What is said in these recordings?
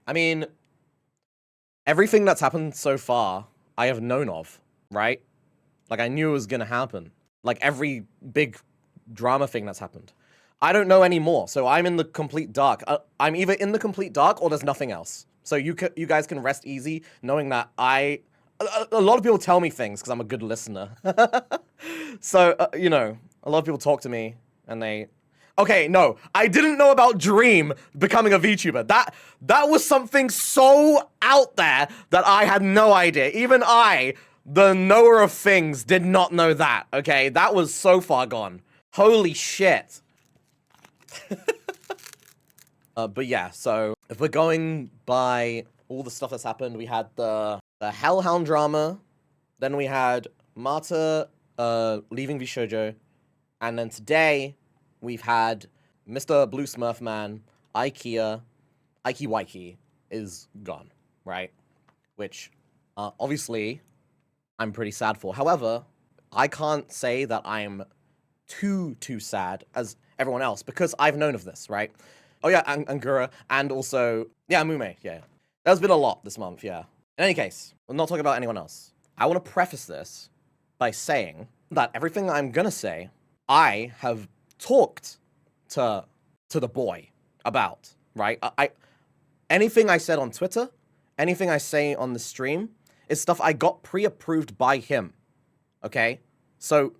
I mean, everything that's happened so far, I have known of, right? Like, I knew it was gonna happen. Like, every big drama thing that's happened. I don't know anymore, so I'm in the complete dark. I'm either in the complete dark or there's nothing else. So you guys can rest easy knowing that a lot of people tell me things because I'm a good listener. So, you know, a lot of people talk to me and they... Okay, no, I didn't know about Dream becoming a VTuber. That was something so out there that I had no idea. Even I, the knower of things, did not know that, okay? That was so far gone. Holy shit. But yeah, so if we're going by all the stuff that's happened, we had the Hellhound drama, then we had Marta leaving VShojo, and then today we've had Mr. Blue Smurf Man, Ike is gone, right? Which, obviously, I'm pretty sad for. However, I can't say that I'm too sad as everyone else because I've known of this, right? Oh yeah, Angura, and also, yeah, Mume, yeah. There's been a lot this month, yeah. In any case, I'm not talking about anyone else. I want to preface this by saying that everything I'm gonna say, I have talked to the boy about, right? Anything I said on Twitter, anything I say on the stream, is stuff I got pre-approved by him, okay? So,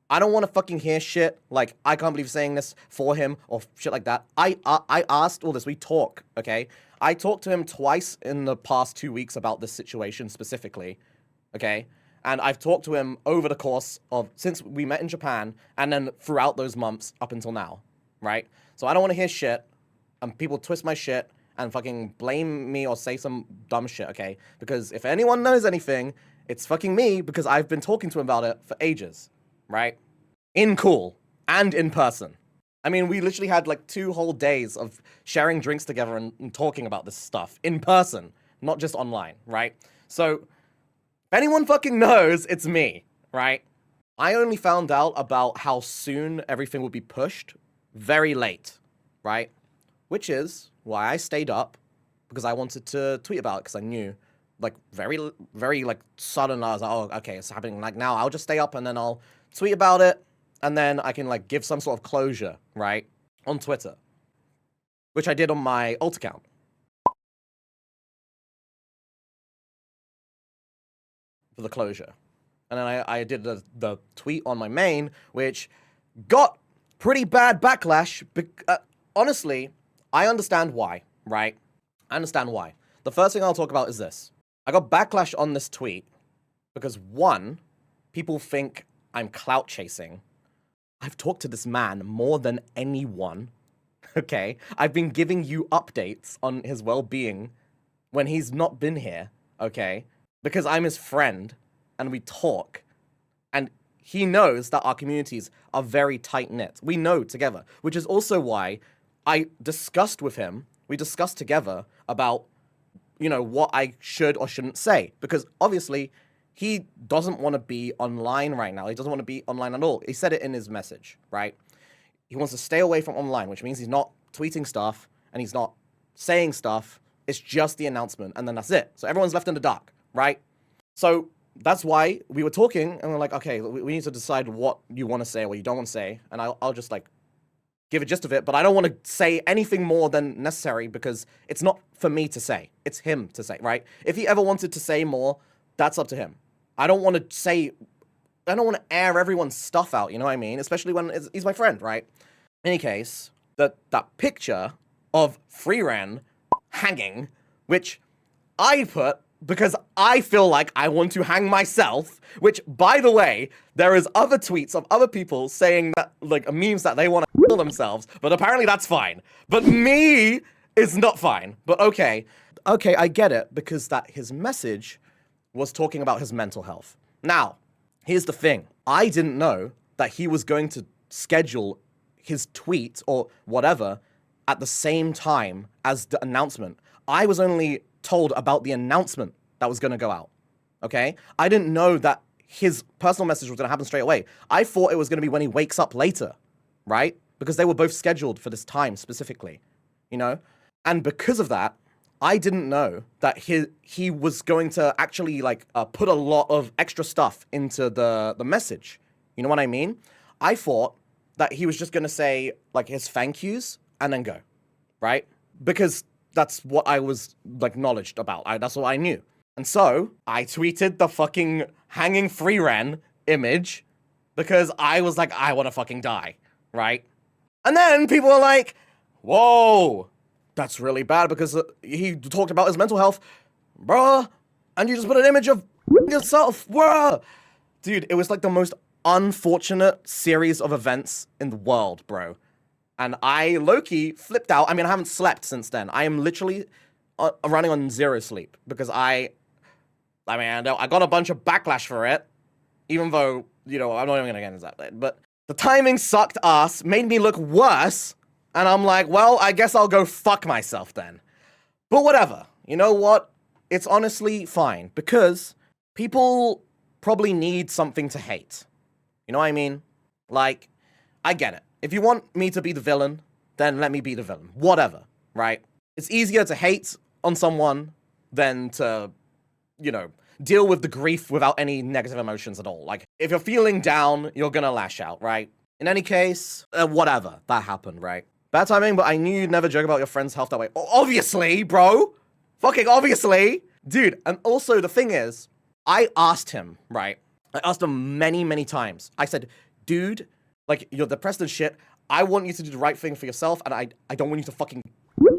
I don't want to fucking hear shit like, I can't believe saying this for him, or shit like that. I asked all this, we talk, okay? I talked to him twice in the past 2 weeks about this situation specifically, okay? And I've talked to him over the course of, since we met in Japan, and then throughout those months up until now, right? So I don't want to hear shit, and people twist my shit, and fucking blame me or say some dumb shit, okay? Because if anyone knows anything, it's fucking me, because I've been talking to him about it for ages. Right? In call and in person. I mean, we literally had like 2 whole days of sharing drinks together and talking about this stuff in person, not just online, right? So, if anyone fucking knows, it's me, right? I only found out about how soon everything would be pushed very late, right? Which is why I stayed up, because I wanted to tweet about it, because I knew, like, very, like, sudden, I was like, oh, okay, it's happening, like, now I'll just stay up and then I'll tweet about it, and then I can, like, give some sort of closure, right, on Twitter, which I did on my alt account. For the closure. And then I did the tweet on my main, which got pretty bad backlash. Honestly, I understand why, right? I understand why. The first thing I'll talk about is this. I got backlash on this tweet because, one, people think I'm clout chasing. I've talked to this man more than anyone, okay? I've been giving you updates on his well-being when he's not been here, okay? Because I'm his friend, and we talk, and he knows that our communities are very tight-knit. We know together, which is also why I discussed with him, we discussed together about, you know, what I should or shouldn't say, because obviously he doesn't want to be online right now. He doesn't want to be online at all. He said it in his message, right? He wants to stay away from online, which means he's not tweeting stuff and he's not saying stuff. It's just the announcement, and then that's it. So everyone's left in the dark, right? So that's why we were talking, and we're like, okay, we need to decide what you want to say or what you don't want to say, and I'll just, like, give a gist of it, but I don't want to say anything more than necessary because it's not for me to say. It's him to say, right? If he ever wanted to say more, that's up to him. I don't want to air everyone's stuff out, you know what I mean? Especially when he's my friend, right? In any case, that picture of Freeran hanging, which I put because I feel like I want to hang myself, which, by the way, there is other tweets of other people saying that, like, memes that they want to kill themselves, but apparently that's fine. But me is not fine. But okay, I get it, because that his message was talking about his mental health. Now, here's the thing. I didn't know that he was going to schedule his tweet or whatever at the same time as the announcement. I was only told about the announcement that was going to go out, okay? I didn't know that his personal message was going to happen straight away. I thought it was going to be when he wakes up later, right? Because they were both scheduled for this time specifically, you know? And because of that, I didn't know that he was going to actually like put a lot of extra stuff into the message. You know what I mean? I thought that he was just gonna say like his thank yous and then go, right? Because that's what I was like knowledged about. That's what I knew. And so I tweeted the fucking hanging free ran image because I was like, I want to fucking die, right? And then people were like, whoa, that's really bad because he talked about his mental health, bruh, and you just put an image of yourself, bruh. Dude, it was like the most unfortunate series of events in the world, bro. And I low-key flipped out. I mean, I haven't slept since then. I am literally running on zero sleep because I got a bunch of backlash for it, even though, you know, I'm not even gonna get into that. But the timing sucked ass, made me look worse, and I'm like, well, I guess I'll go fuck myself then. But whatever. You know what? It's honestly fine because people probably need something to hate. You know what I mean? Like, I get it. If you want me to be the villain, then let me be the villain. Whatever, right? It's easier to hate on someone than to, you know, deal with the grief without any negative emotions at all. Like, if you're feeling down, you're gonna lash out, right? In any case, whatever. That happened, right? Bad timing, but I knew you'd never joke about your friend's health that way. Obviously, bro! Fucking obviously! Dude, and also the thing is, I asked him, right? I asked him many, many times. I said, dude, like, you're depressed and shit. I want you to do the right thing for yourself, and I don't want you to fucking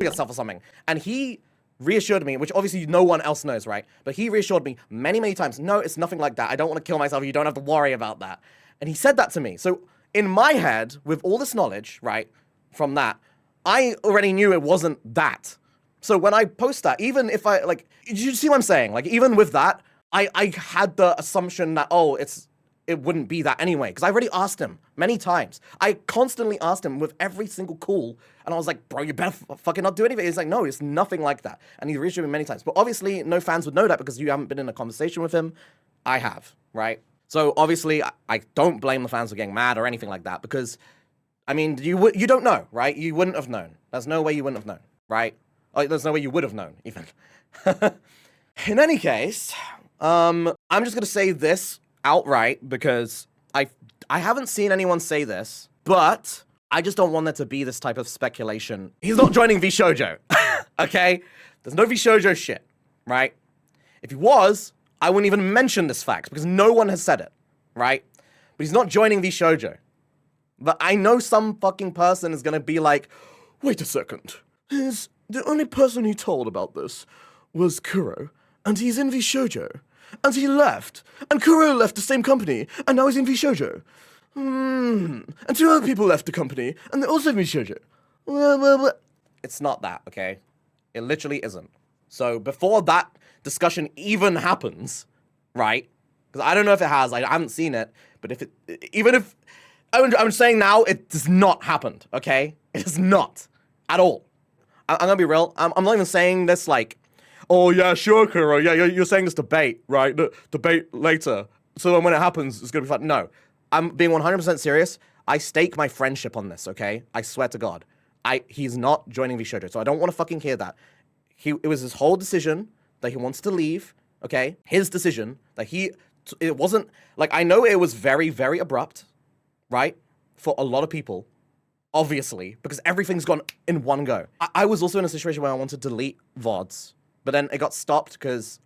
yourself or something. And he reassured me, which obviously no one else knows, right? But he reassured me many, many times, no, it's nothing like that. I don't want to kill myself. You don't have to worry about that. And he said that to me. So in my head, with all this knowledge, right, from that, I already knew it wasn't that. So when I post that, even if I, like, you see what I'm saying? Like, even with that, I had the assumption that, oh, it wouldn't be that anyway, because I already asked him many times. I constantly asked him with every single call, and I was like, bro, you better fucking not do anything. He's like, no, it's nothing like that. And he reassured me many times. But obviously, no fans would know that because you haven't been in a conversation with him. I have, right? So obviously, I don't blame the fans for getting mad or anything like that, because, I mean, you don't know, right? You wouldn't have known. There's no way you wouldn't have known, right? Oh, there's no way you would have known, even. In any case, I'm just gonna say this outright because I haven't seen anyone say this, but I just don't want there to be this type of speculation. He's not joining VShojo, okay? There's no VShojo shit, right? If he was, I wouldn't even mention this fact because no one has said it, right? But he's not joining VShojo. But I know some fucking person is gonna be like, wait a second, the only person he told about this was Kuro, and he's in VShojo. And he left. And Kuro left the same company. And now he's in VShojo. And two other people left the company. And they're also in VShojo. Well. It's not that, okay? It literally isn't. So before that discussion even happens, right? Because I don't know if it has. I haven't seen it. But if it... Even if... I'm saying now, it has not happened, okay? It has not. At all. I'm gonna be real. I'm not even saying this like... Oh, yeah, sure, Kuro. Yeah, you're saying this debate, right? The debate later. So when it happens, it's going to be fun. No, I'm being 100% serious. I stake my friendship on this, okay? I swear to God. He's not joining VShojo, so I don't want to fucking hear that. It was his whole decision that he wants to leave, okay? His decision that it wasn't, like, I know it was very, very abrupt, right? For a lot of people, obviously, because everything's gone in one go. I was also in a situation where I wanted to delete VODs. But then it got stopped because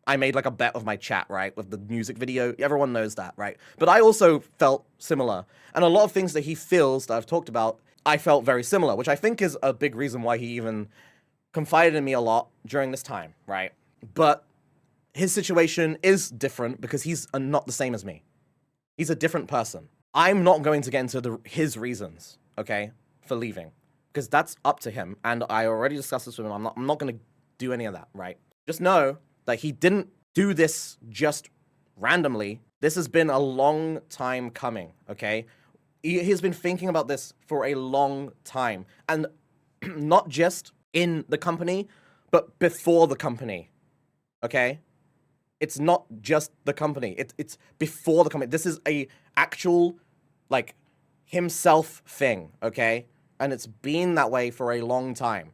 I made like a bet with my chat, right? With the music video. Everyone knows that, right? But I also felt similar. And a lot of things that he feels that I've talked about, I felt very similar, which I think is a big reason why he even confided in me a lot during this time, right? But his situation is different because he's not the same as me. He's a different person. I'm not going to get into his reasons, okay, for leaving. Because that's up to him. And I already discussed this with him. I'm not going to do any of that, right? Just know that he didn't do this just randomly. This has been a long time coming, okay? He's been thinking about this for a long time. And not just in the company, but before the company, okay? It's not just the company. It's before the company. This is a actual, like, himself thing, okay? And it's been that way for a long time.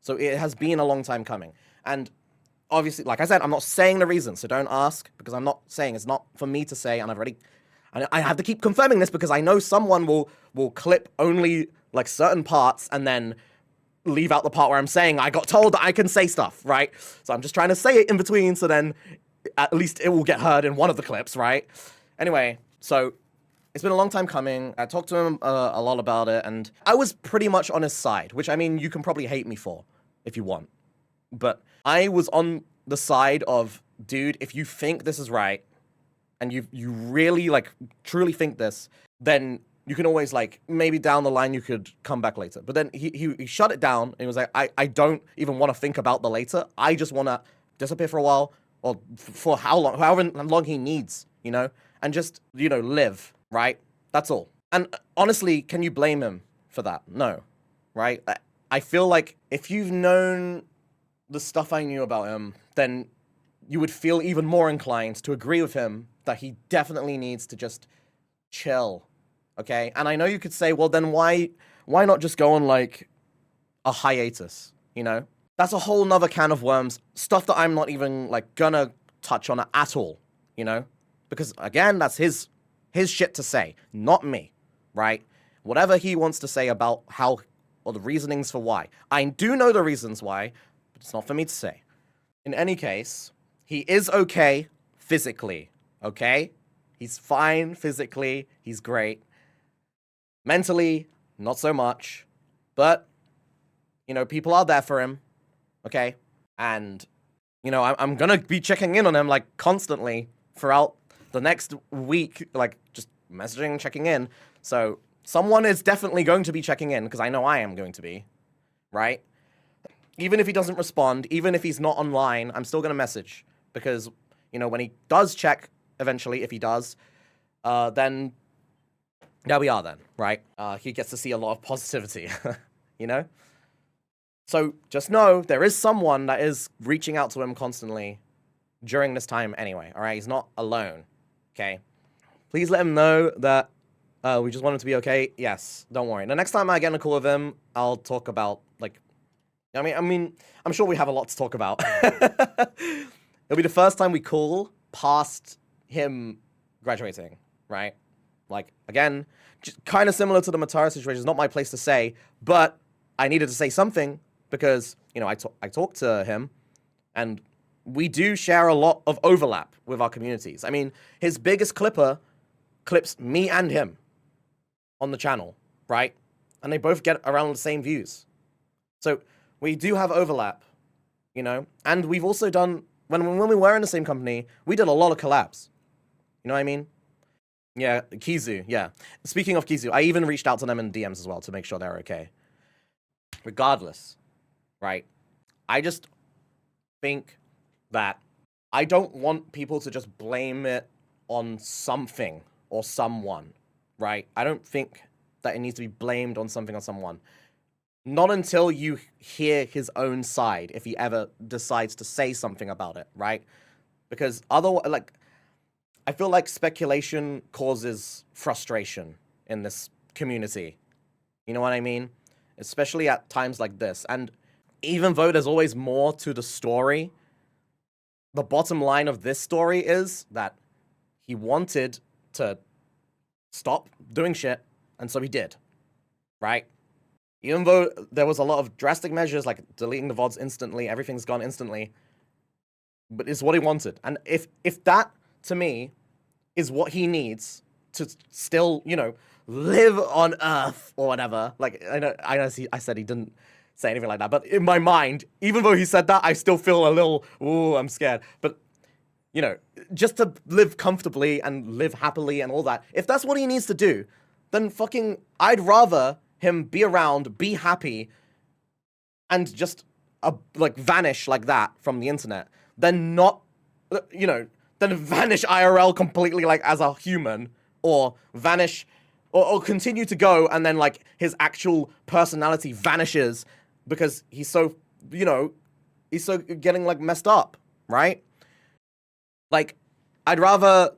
So it has been a long time coming. And obviously, like I said, I'm not saying the reason, so don't ask, because I'm not saying, it's not for me to say, and I have to keep confirming this because I know someone will clip only like certain parts and then leave out the part where I'm saying I got told that I can say stuff, right? So I'm just trying to say it in between so then at least it will get heard in one of the clips, right? Anyway, so it's been a long time coming. I talked to him a lot about it, and I was pretty much on his side, which, I mean, you can probably hate me for if you want. But I was on the side of, dude, if you think this is right, and you really, like, truly think this, then you can always, like, maybe down the line you could come back later. But then he shut it down, and he was like, I don't even want to think about the later. I just want to disappear for a while, or for however long he needs, you know? And just, you know, live, right? That's all. And honestly, can you blame him for that? No, right? I feel like if you've known the stuff I knew about him, then you would feel even more inclined to agree with him that he definitely needs to just chill, okay? And I know you could say, well, then why not just go on, like, a hiatus, you know? That's a whole nother can of worms, stuff that I'm not even, like, gonna touch on at all, you know? Because, again, that's his shit to say, not me, right? Whatever he wants to say about how, or the reasonings for why. I do know the reasons why, but it's not for me to say. In any case, he is okay physically, okay? He's fine physically, he's great. Mentally, not so much, but, you know, people are there for him, okay? And, you know, I'm gonna be checking in on him, like, constantly throughout the next week, like, just messaging, checking in. So someone is definitely going to be checking in, because I know I am going to be, right? Even if he doesn't respond, even if he's not online, I'm still going to message. Because, you know, when he does check, eventually, if he does, then there we are then, right? He gets to see a lot of positivity, you know? So just know there is someone that is reaching out to him constantly during this time anyway, all right? He's not alone, okay? Please let him know that we just want him to be okay. Yes, don't worry. The next time I get in a call with him, I'll talk about, like, I mean, I'm sure we have a lot to talk about. It'll be the first time we call past him graduating, right? Like, again, just kind of similar to the Matara situation. It's not my place to say, but I needed to say something because, you know, I talked to him, and we do share a lot of overlap with our communities. I mean, his biggest clipper clips me and him on the channel, right? And they both get around the same views. So we do have overlap, you know? And we've also done, when we were in the same company, we did a lot of collabs. You know what I mean? Yeah, Kizu, yeah. Speaking of Kizu, I even reached out to them in DMs as well to make sure they're okay. Regardless, right? I just think that I don't want people to just blame it on something or someone, right? I don't think that it needs to be blamed on something or someone. Not until you hear his own side, if he ever decides to say something about it, right? Because otherwise, like, I feel like speculation causes frustration in this community. You know what I mean? Especially at times like this. And even though there's always more to the story, the bottom line of this story is that he wanted to stop doing shit, and so he did, right? Even though there was a lot of drastic measures, like deleting the VODs instantly, everything's gone instantly, but it's what he wanted. And if that, to me, is what he needs to still, you know, live on Earth or whatever, like, I know I said he didn't say anything like that, but in my mind, even though he said that, I still feel a little, ooh, I'm scared. But, you know, just to live comfortably and live happily and all that, if that's what he needs to do, then fucking, I'd rather him be around, be happy, and just, like, vanish like that from the internet, than not, you know, than vanish IRL completely, like, as a human, or vanish, or continue to go, and then, like, his actual personality vanishes because he's so, you know, he's so getting, like, messed up, right? Like, I'd rather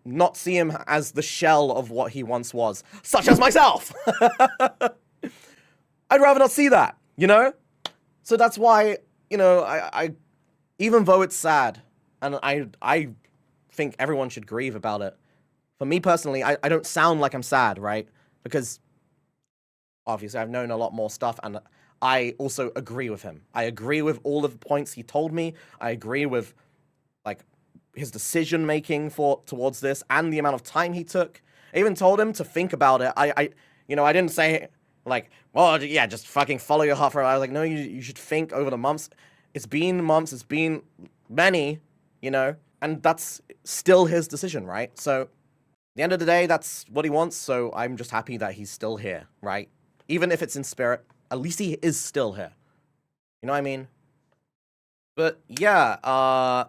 not see him as the shell of what he once was, such as myself! I'd rather not see that, you know? So that's why, you know, I even though it's sad, and I think everyone should grieve about it. For me personally, I don't sound like I'm sad, right? Because obviously I've known a lot more stuff, and I also agree with him. I agree with all of the points he told me. I agree with, like, his decision making towards this and the amount of time he took. I even told him to think about it. You know, I didn't say, like, well, yeah, just fucking follow your heart. I was like, no, you should think over the months. It's been months, it's been many, you know, and that's still his decision, right? So, at the end of the day, that's what he wants, so I'm just happy that he's still here, right? Even if it's in spirit, at least he is still here. You know what I mean? But, yeah, I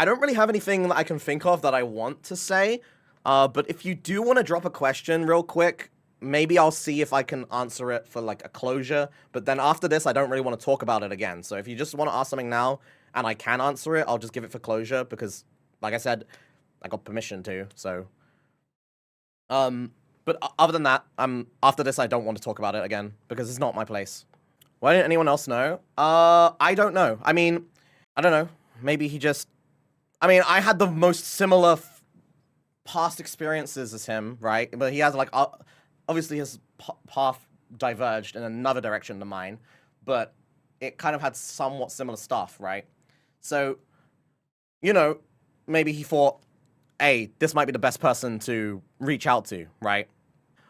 don't really have anything that I can think of that I want to say, but if you do want to drop a question real quick, maybe I'll see if I can answer it for, like, a closure, but then after this, I don't really want to talk about it again. So if you just want to ask something now, and I can answer it, I'll just give it for closure, because, like I said, I got permission to, so... but other than that, after this, I don't want to talk about it again, because it's not my place. Why didn't anyone else know? I don't know. I mean, I don't know. Maybe he just... I mean, I had the most similar past experiences as him, right? But he has, like, obviously his path diverged in another direction than mine, but it kind of had somewhat similar stuff, right? So, you know, maybe he thought, hey, this might be the best person to reach out to, right?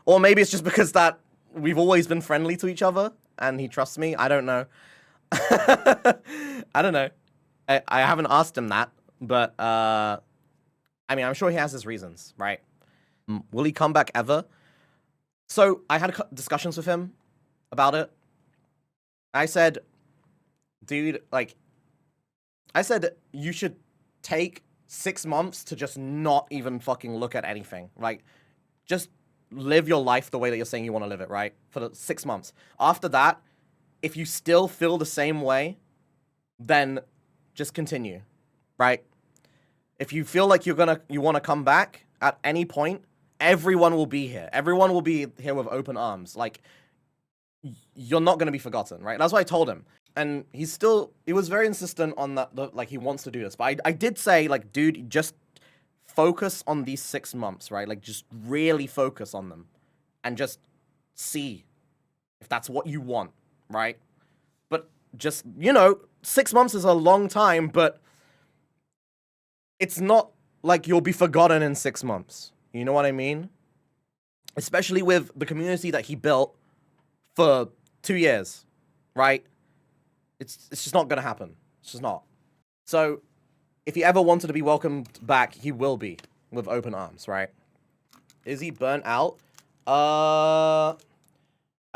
Or maybe it's just because that we've always been friendly to each other, and he trusts me. I don't know. I don't know. I haven't asked him that, but, I mean, I'm sure he has his reasons, right? Will he come back ever? So, I had discussions with him about it. I said, dude, like, I said, you should take 6 months to just not even fucking look at anything. Like, just live your life the way that you're saying you want to live it, right? For the 6 months. After that, if you still feel the same way, then just continue, right? If you feel like you want to come back at any point, everyone will be here. Everyone will be here with open arms. Like, you're not going to be forgotten, right? That's what I told him. And he was very insistent on that, like, he wants to do this. But I did say, like, dude, just focus on these 6 months, right? Like, just really focus on them. And just see if that's what you want, right? But just, you know, 6 months is a long time, but it's not like you'll be forgotten in 6 months. You know what I mean? Especially with the community that he built for 2 years, right? It's just not gonna happen. It's just not. So, if he ever wanted to be welcomed back, he will be, with open arms, right? Is he burnt out? I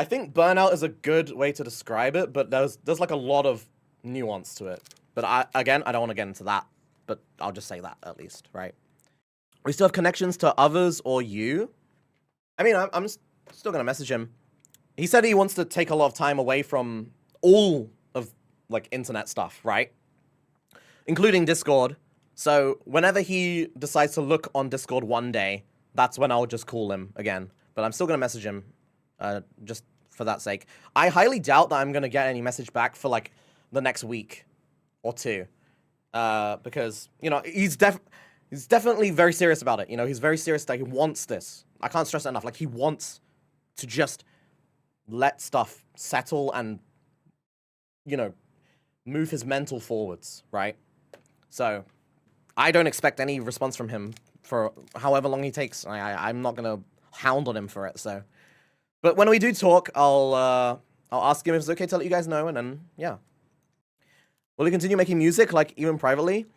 think burnout is a good way to describe it, but there's like a lot of nuance to it. But again, I don't want to get into that, but I'll just say that at least, right? We still have connections to others or you? I mean, I'm still gonna message him. He said he wants to take a lot of time away from all of, like, internet stuff, right? Including Discord. So whenever he decides to look on Discord one day, that's when I'll just call him again. But I'm still gonna message him, just for that sake. I highly doubt that I'm gonna get any message back for, like, the next week or two. Because, you know, he's definitely very serious about it. You know, he's very serious that he wants this. I can't stress that enough. Like, he wants to just let stuff settle and, you know, move his mental forwards, right? So, I don't expect any response from him for however long he takes. I'm not gonna hound on him for it, so. But when we do talk, I'll ask him if it's okay to let you guys know, and then, yeah. Will he continue making music, like, even privately?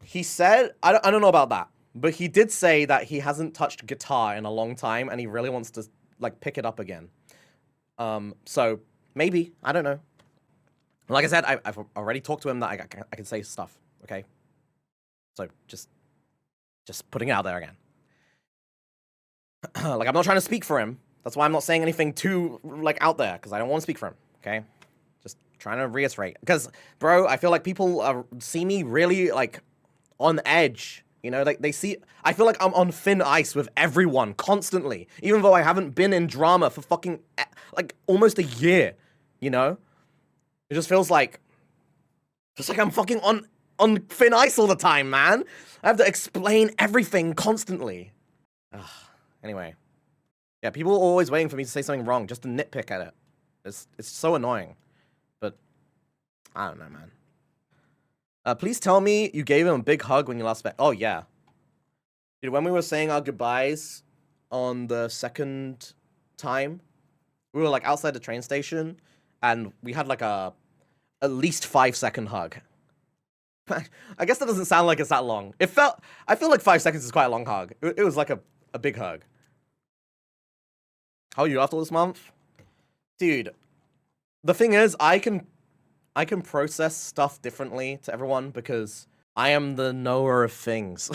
He said, I don't know about that, but he did say that he hasn't touched guitar in a long time, and he really wants to, like, pick it up again. So, maybe, I don't know. Like I said, I've already talked to him that I can say stuff, okay? So, just putting it out there again. Like, I'm not trying to speak for him. That's why I'm not saying anything too, like, out there, because I don't want to speak for him, okay? Just trying to reiterate. Because, bro, I feel like people see me really, like, on edge. You know, like, they see... I feel like I'm on thin ice with everyone, constantly. Even though I haven't been in drama for fucking, like, almost a year, you know? It just feels like I'm fucking on thin ice all the time, man. I have to explain everything constantly. Ugh. Anyway. Yeah, people are always waiting for me to say something wrong just to nitpick at it. It's so annoying. But I don't know, man. Please tell me you gave him a big hug when you last met. Oh, yeah. Dude, when we were saying our goodbyes on the second time, we were like outside the train station and we had like at least 5-second hug. I guess that doesn't sound like it's that long. I feel like 5 seconds is quite a long hug. It was like a big hug. How are you after this month? Dude, the thing is, I can process stuff differently to everyone because I am the knower of things.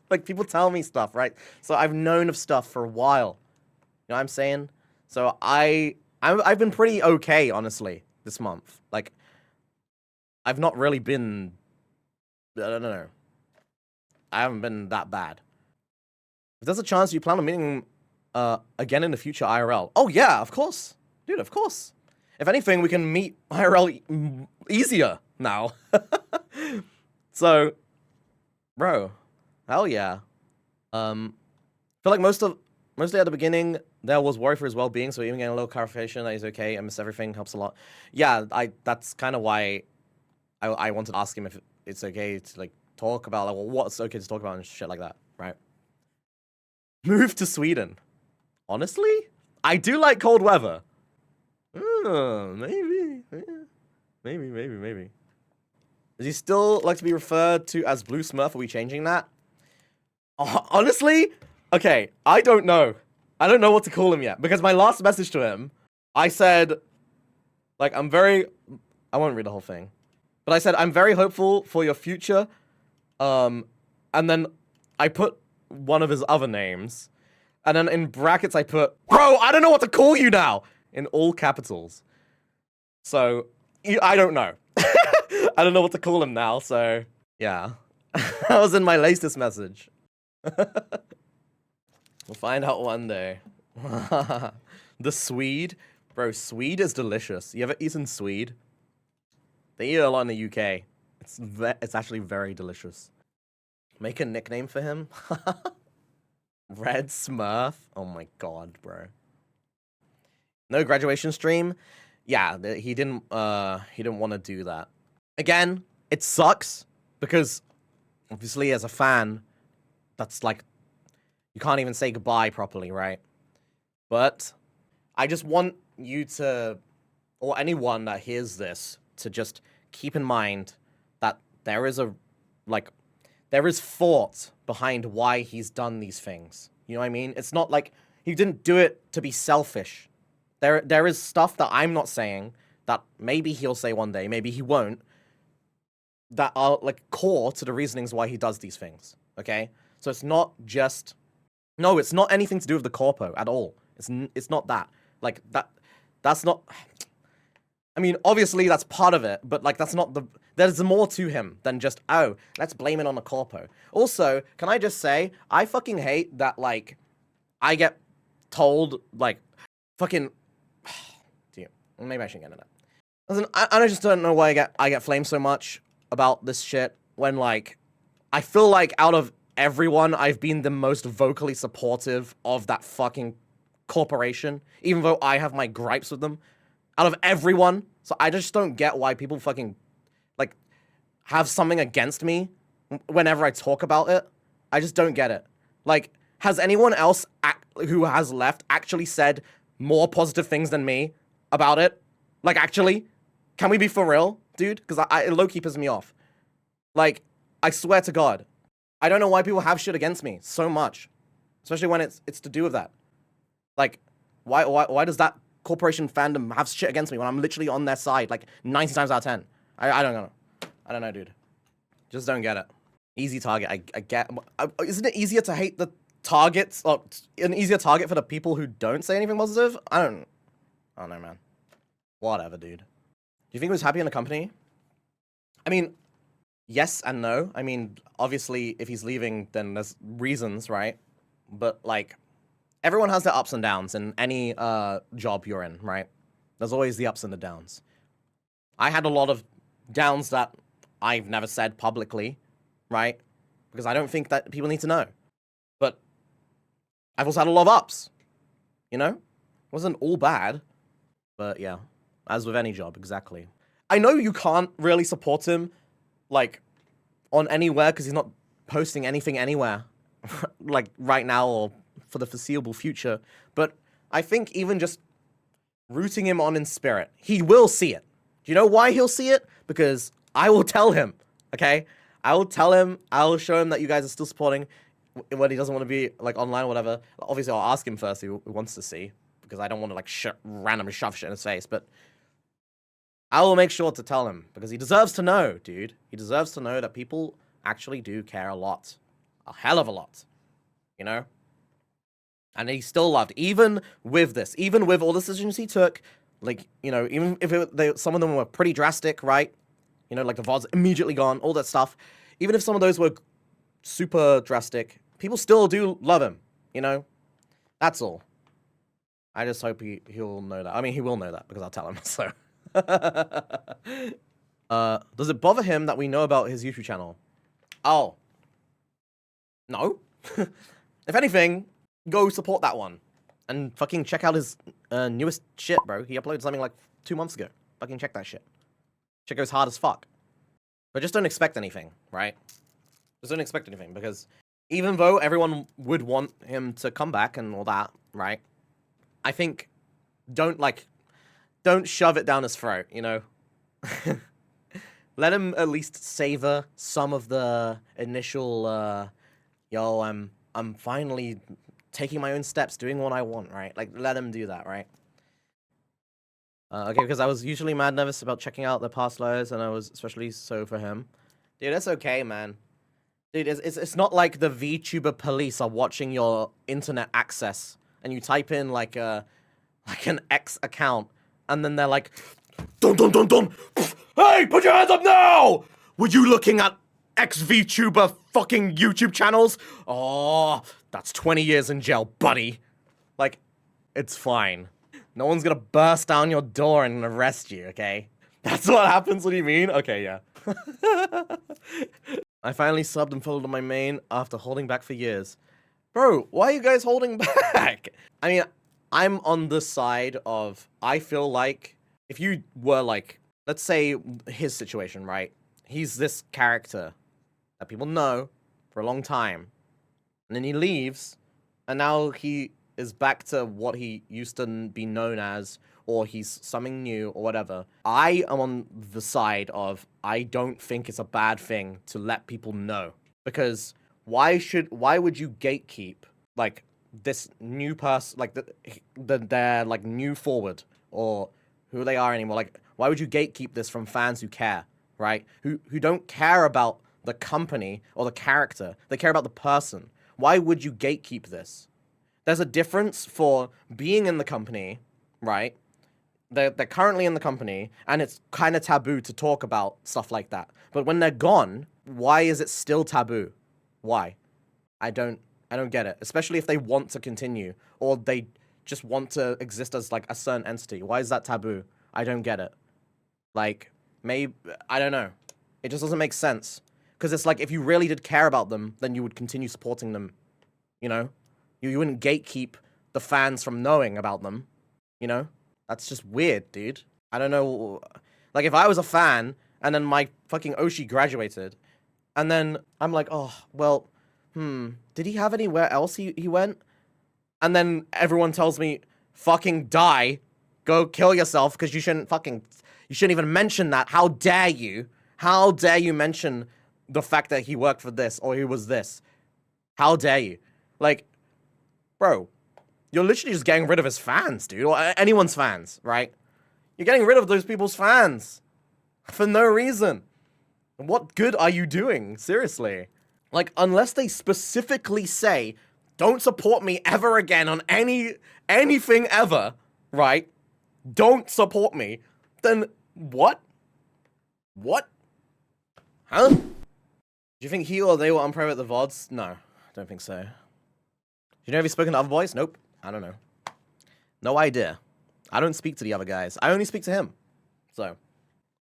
Like, people tell me stuff, right? So I've known of stuff for a while. You know what I'm saying? So I've been pretty okay, honestly, this month. Like, I've not really been, I don't know. I haven't been that bad. If there's a chance you plan on meeting again in the future IRL. Oh yeah, of course. Dude, of course. If anything, we can meet IRL easier now. So, bro, hell yeah. Feel like mostly at the beginning, there was worry for his well-being, so even getting a little clarification that he's okay and miss everything helps a lot. Yeah, that's kind of why I wanted to ask him if it's okay to, like, talk about, like, well, what's okay to talk about and shit like that, right? Move to Sweden. Honestly? I do like cold weather. Maybe. Yeah. Maybe. Does he still like to be referred to as Blue Smurf? Are we changing that? Honestly? Okay, I don't know. I don't know what to call him yet. Because my last message to him, I said, like, I won't read the whole thing. But I said, I'm very hopeful for your future. And then I put one of his other names. And then in brackets, I put, bro, I don't know what to call you now. In all capitals. So, I don't know. I don't know what to call him now, so, yeah. That was in my latest message. We'll find out one day. The Swede? Bro, Swede is delicious. You ever eaten Swede? They eat it a lot in the UK. It's actually very delicious. Make a nickname for him? Red Smurf? Oh my god, bro. No graduation stream? Yeah, he didn't want to do that. Again, it sucks because obviously as a fan, that's like, you can't even say goodbye properly, right? But I just want you to, or anyone that hears this, to just keep in mind that there is thought behind why he's done these things. You know what I mean? It's not like he didn't do it to be selfish. There is stuff that I'm not saying that maybe he'll say one day, maybe he won't, that are like core to the reasonings why he does these things. Okay? So it's not just, no, it's not anything to do with the corpo at all. It's not that. Like that's not, I mean, obviously that's part of it, but like that's not there's more to him than just, oh, let's blame it on the corpo. Also, can I just say, I fucking hate that, like, I get told, like, fucking, maybe I shouldn't get into that. Listen, I just don't know why I get flamed so much about this shit when, like, I feel like out of everyone, I've been the most vocally supportive of that fucking corporation, even though I have my gripes with them. Out of everyone. So I just don't get why people fucking, like, have something against me whenever I talk about it. I just don't get it. Like, has anyone else who has left actually said more positive things than me about it? Like, actually? Can we be for real, dude? Because it low-key pisses me off. Like, I swear to God. I don't know why people have shit against me so much. Especially when it's to do with that. Like, why does that corporation fandom have shit against me when I'm literally on their side, like, 90 times out of 10? I don't know. I don't know, dude. Just don't get it. Easy target. I get... Isn't it easier to hate the targets, or an easier target for the people who don't say anything positive? I don't know, man. Whatever, dude. Do you think he was happy in the company? I mean, yes and no. I mean, obviously, if he's leaving, then there's reasons, right? But, like, everyone has their ups and downs in any job you're in, right? There's always the ups and the downs. I had a lot of downs that I've never said publicly, right? Because I don't think that people need to know. But I've also had a lot of ups, you know? It wasn't all bad. But yeah, as with any job, exactly. I know you can't really support him, like, on anywhere because he's not posting anything anywhere, like, right now or for the foreseeable future. But I think even just rooting him on in spirit, he will see it. Do you know why he'll see it? Because I will tell him, okay? I will tell him, I will show him that you guys are still supporting when he doesn't want to be, like, online or whatever. Obviously, I'll ask him first who wants to see, because I don't want to, like, randomly shove shit in his face, but I will make sure to tell him, because he deserves to know, dude. He deserves to know that people actually do care a lot. A hell of a lot. You know? And he's still loved, even with this, even with all the decisions he took, like, you know, even if some of them were pretty drastic, right? You know, like the VOD's immediately gone, all that stuff. Even if some of those were super drastic, people still do love him, you know? That's all. I just hope he'll know that. I mean, he will know that because I'll tell him, so. Does it bother him that we know about his YouTube channel? Oh. No. If anything, go support that one. And fucking check out his newest shit, bro. He uploaded something like 2 months ago. Fucking check that shit. Shit goes hard as fuck. But just don't expect anything, right? Just don't expect anything, because even though everyone would want him to come back and all that, right? I think don't shove it down his throat, you know? Let him at least savor some of the initial, yo, I'm finally taking my own steps, doing what I want, right? Like, let him do that, right? Okay, because I was usually mad nervous about checking out the past lives, and I was especially so for him. Dude, that's okay, man. Dude, it's not like the VTuber police are watching your internet access, and you type in, like an X account, and then they're like, dun dun dun dun! Hey, put your hands up now! Were you looking at ex-VTuber fucking YouTube channels? Oh, that's 20 years in jail, buddy. Like, it's fine. No one's gonna burst down your door and arrest you, okay? That's what happens, what do you mean? Okay, yeah. I finally subbed and followed on my main after holding back for years. Bro, why are you guys holding back? I mean, I'm on the side of, I feel like, if you were like, let's say his situation, right? He's this character that people know for a long time, and then he leaves, and now he is back to what he used to be known as, or he's something new, or whatever. I am on the side of, I don't think it's a bad thing to let people know. Because why would you gatekeep, like, this new person, like, their, like, new forward, or who they are anymore? Like, why would you gatekeep this from fans who care, right? Who don't care about the company or the character, they care about the person. Why would you gatekeep this? There's a difference for being in the company, right? They're currently in the company, and it's kind of taboo to talk about stuff like that. But when they're gone, why is it still taboo? Why? I don't get it. Especially if they want to continue, or they just want to exist as, like, a certain entity. Why is that taboo? I don't get it. Like, maybe, I don't know. It just doesn't make sense. Because it's like, if you really did care about them, then you would continue supporting them, you know? You wouldn't gatekeep the fans from knowing about them, you know? That's just weird, dude. I don't know. Like, if I was a fan, and then my fucking Oshi graduated, and then I'm like, oh, well, did he have anywhere else he went? And then everyone tells me, fucking die, go kill yourself, because you shouldn't even mention that. How dare you? How dare you mention the fact that he worked for this, or he was this? How dare you? Like, bro, you're literally just getting rid of his fans, dude, or anyone's fans, right? You're getting rid of those people's fans for no reason. What good are you doing? Seriously. Like, unless they specifically say, don't support me ever again on anything ever, right? Don't support me. Then what? What? Huh? Do you think he or they will unprivate the VODs? No, I don't think so. Do you know if he's spoken to other boys? Nope. I don't know. No idea. I don't speak to the other guys. I only speak to him. So,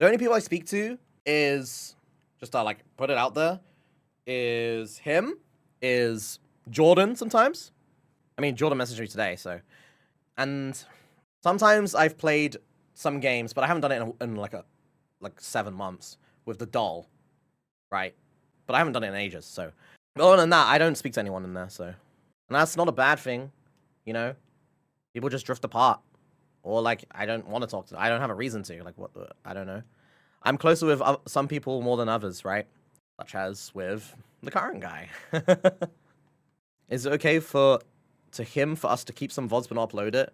The only people I speak to is, just to like put it out there, is him, is Jordan sometimes. I mean, Jordan messaged me today, so. And sometimes I've played some games, but I haven't done it in like 7 months with the doll, right? But I haven't done it in ages, so. But other than that, I don't speak to anyone in there, so. And that's not a bad thing, you know? People just drift apart. Or, like, I don't want to talk to them. I don't have a reason to. Like, what the... I don't know. I'm closer with some people more than others, right? Such as with the current guy. Is it okay for us to keep some VODs but not upload it?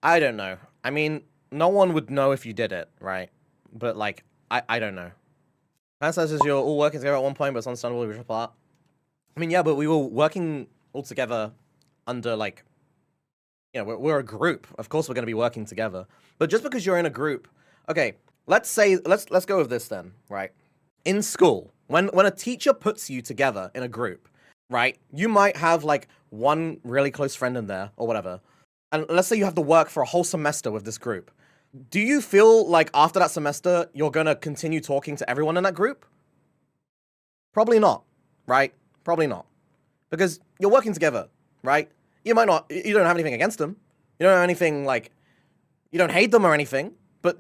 I don't know. I mean, no one would know if you did it, right? But, like, I don't know. That says you're all working together at one point, but it's understandable we drift apart. I mean, yeah, but we were working all together under, like... You know, we're a group. Of course we're going to be working together. But just because you're in a group... Okay, let's go with this then, right? In school, when a teacher puts you together in a group, right? You might have, like, one really close friend in there, or whatever. And let's say you have to work for a whole semester with this group. Do you feel like after that semester, you're going to continue talking to everyone in that group? Probably not, right? Probably not. Because you're working together, right? You might not, you don't have anything against them. You don't have anything, like, you don't hate them or anything, but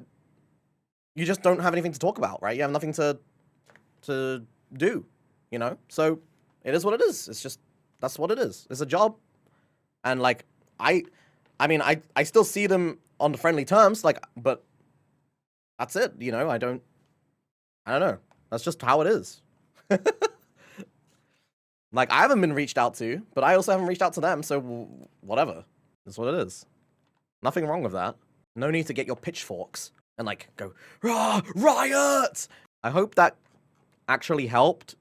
you just don't have anything to talk about, right? You have nothing to do, you know? So, it is what it is. It's just, that's what it is. It's a job. And, like, I mean, I still see them on the friendly terms, like, but that's it, you know? I don't know. That's just how it is. Like, I haven't been reached out to, but I also haven't reached out to them, so whatever. That's what it is. Nothing wrong with that. No need to get your pitchforks and, like, go, rah, riot! I hope that actually helped.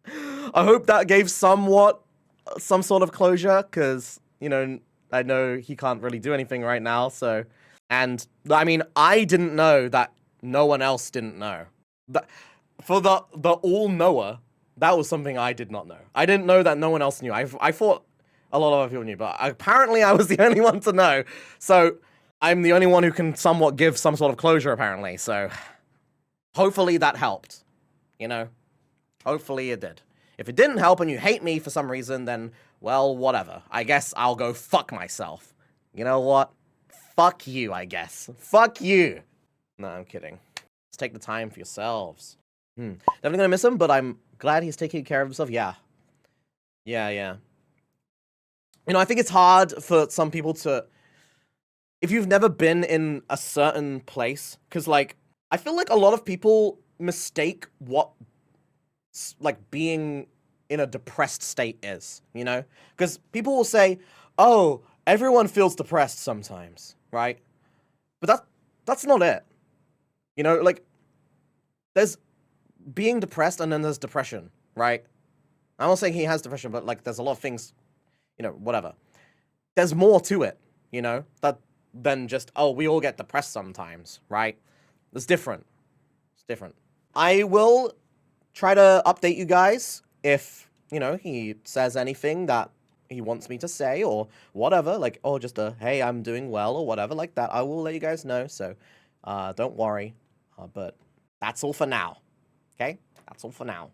I hope that gave some sort of closure, because, you know, I know he can't really do anything right now, so... And, I mean, I didn't know that no one else didn't know. But for the all-knower... That was something I did not know. I didn't know that no one else knew. I thought a lot of other people knew, but apparently I was the only one to know. So I'm the only one who can somewhat give some sort of closure, apparently. So hopefully that helped, you know? Hopefully it did. If it didn't help and you hate me for some reason, then, well, whatever. I guess I'll go fuck myself. You know what? Fuck you, I guess. Fuck you. No, I'm kidding. Let's take the time for yourselves. Definitely gonna miss him, but I'm glad he's taking care of himself. Yeah. Yeah. You know, I think it's hard for some people to... If you've never been in a certain place, because, like, I feel like a lot of people mistake what, like, being in a depressed state is, you know? Because people will say, oh, everyone feels depressed sometimes, right? But that's not it. You know, like, there's being depressed and then there's depression, right? I'm not saying he has depression, but, like, there's a lot of things, you know, whatever. There's more to it, you know, than just, oh, we all get depressed sometimes, right? It's different. It's different. I will try to update you guys if, you know, he says anything that he wants me to say or whatever, like, oh, just a, hey, I'm doing well or whatever like that. I will let you guys know, so don't worry. But that's all for now. Okay? That's all for now.